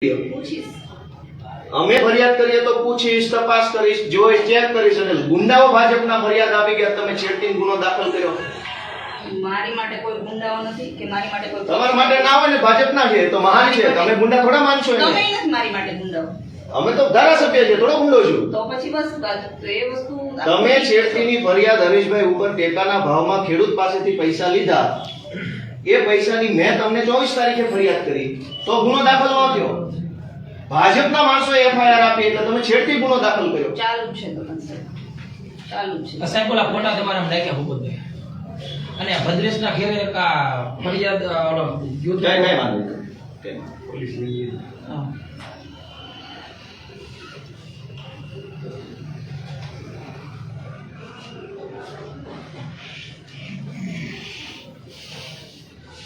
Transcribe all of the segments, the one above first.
અમે ફરિયાદ કરીએ તો પૂછીશ, તપાસ કરીશ, જોઈ ચેક કરીશ અને ગુંડાઓ ભાજપના ફરિયાદ આપી ગયા તમે છેડતીનો ગુનો દાખલ કર્યો. મારી માટે કોઈ ગુંડાઓ નથી કે મારી માટે કોઈ તમારા માટે ના હોય ને, ભાજપના છે તો મહાન છે, તમે ગુંડા થોડા માનશો એને. તમે નથી મારી માટે ગુંડાઓ. અમે તો ધારાસભ્ય છે, થોડો ગુંડો છું. તો પછી બસ તો એ વસ્તુ તમે છેડતીની ફરિયાદ હરીશભાઈ ઉપર ટેકાના ભાવમાં ખેડૂત પાસેથી પૈસા લીધા, એ પૈસાની મેં તમને 24 તારીખે ફરિયાદ કરી તો ગુનો દાખલ ન થયો. ભાજપના માણસોએ એફઆઈઆર આપી એટલે તમે છેડતી ગુનો દાખલ કર્યો. ચાલુ જ છે તમારે, ચાલુ જ છે. સાહેબ ઓલા ફોટા તમારા નાખ્યા ભૂપતભાઈ અને ભદ્રેશના ઘેરે કા ફરિયાદ ઓલો યુદ્ધ કઈ નહીં વાંધો પોલીસ ની. હા.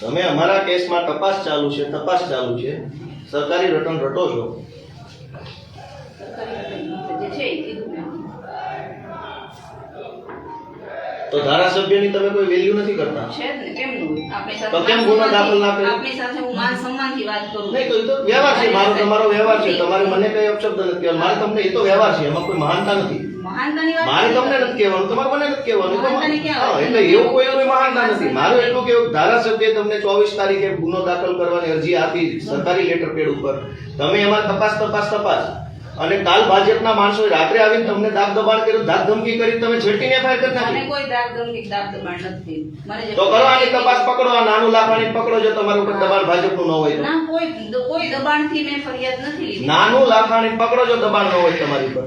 તમે અમારા કેસમાં તપાસ ચાલુ છે, સરકારી રટણ રટો છો. જે છે એ કીધું મેં. તો ધારાસભ્યની તમે કોઈ વેલ્યુ નથી કરતા. છે જ ને, કેમ ન હોય? આપણી તો સાથે કેમ ગુનો દાખલ ના કર્યો? આપણી સાથે હું માન સન્માનથી વાત કરું. નહીં તો એ તો વ્યવહાર છે, મારો તમારો વ્યવહાર છે. તમારે મને કઈ અપશબ્દ નથી કહેવાનો, મારે તમને એ તો વ્યવહાર છે, એમાં કોઈ મહાનતા નથી. મહાનતાની વાત મારે તમને નથી કહેવાનું, તમારે મને નથી કહેવાનું. હા, એટલે એવું કોઈ મહાનતા નથી. મારું એટલું કેવું, ધારાસભ્ય તમને 24 તારીખે ગુનો દાખલ કરવાની અરજી આપી સરકારી લેટર પેડ ઉપર, તમે એમાં તપાસ અને કાલ ભાજપના માણસોએ રાત્રે આવીને તમને દાબ દબાણ કર્યું, ધાક ધમકી કરી, તમે છેટીને એફઆઈઆર કરી મને નાખી. કોઈ દાબ દબાણ નથી. મને જે તો કરો આની તપાસ, પકડો આ નાનું લાખાણી પકડો, જો તમારા ઉપર દબાણ ભાજપનું ન હોય તો. ના, કોઈ દબાણથી મેં ફરિયાદ નથી લીધી. નાનું લાખાણી પકડો, જો દબાણ ન હોય તમારી ઉપર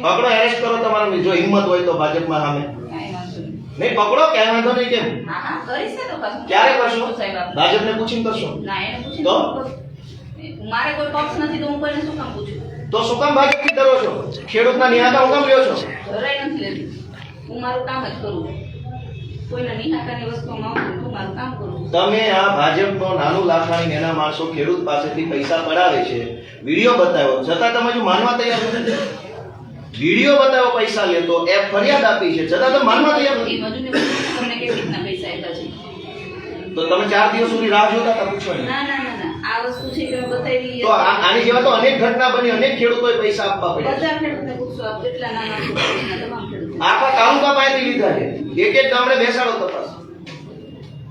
પકડો, એરેસ્ટ કરો તમારા, જો હિંમત હોય તો ભાજપમાં સામે. કાંઈ વાંધો નહીં. નહીં પકડો, ક્યાંય વાંધો નહીં. કેમ હા હા, કરીશ ને તપાસ. ક્યારે કરશો? સાહેબ આપને. ભાજપને પૂછીને કરશો? ના, એને પૂછીને તો? કરું. મારે કોઈ પક્ષ નથી તો હું કોઈને શું કામ પૂછું? તો શું કામ ભાજપથી ડરો છો? ખેડૂતના નિહાકા હું કામ લ્યો છો? જરાય નથી લેતી. હું મારું કામ જ કરું. કોઈના નિહાકાની વસ્તુમાં આવું છું, મારું કામ કરું. તમે આ ભાજપનો નાનું લાખાણી એના માણસો ખેડૂત પાસેથી પૈસા પડાવે છે, વિડીયો બતાવ્યો છતાં તમે જો માનવા તૈયાર નથી. વિડીયો બતાવ્યો પૈસા લેતો, એ ફરિયાદ આપી છે છતાં તમે માનવા તૈયાર નથી. એ મજૂરને પૂછ્યું તમને કેવી રીતના પૈસા આપ્યા છે? તો તમે 4 દિવસ સુધી રાહ જોતા હતા, પૂછો એને. ના ના ના ના, આ વસ્તુ છે કે મેં બતાવી. તો આની જેવા તો અનેક ઘટના બની, અનેક ખેડૂતોએ પૈસા આપવા પડ્યા. બધા ખેડૂતને પૂછો, આપ જેટલા નાના ખેડૂતોના તમામ ખેડૂતો. આખા તાલુકા પાસેથી લીધા છે, એક ગામડે બેસાડો તપાસ.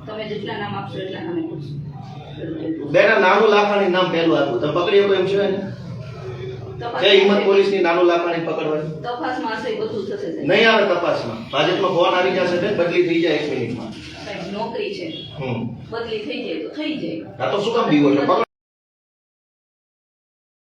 તમે જેટલા નામ આપશો એટલા નામે પૂછો. બેના નાનું લાખાણી નામ પહેલું આપ્યું, તમે પકડી શકો એમ છો એને? તપાસ- જે હિંમત પોલીસની નાનું લાખાણી પકડવાની તપાસમાં હશે એ બધું થશે સાહેબ. નહીં આવે. તપાસમાં ભાજપનો ફોન આવી જશે, બેન બદલી થઈ જાય 1 મિનિટમાં. સાહેબ નોકરી છે, બદલી થઈ જાય તો થઈ જાય. આ તો શું કામ બીવો છો? પકડો.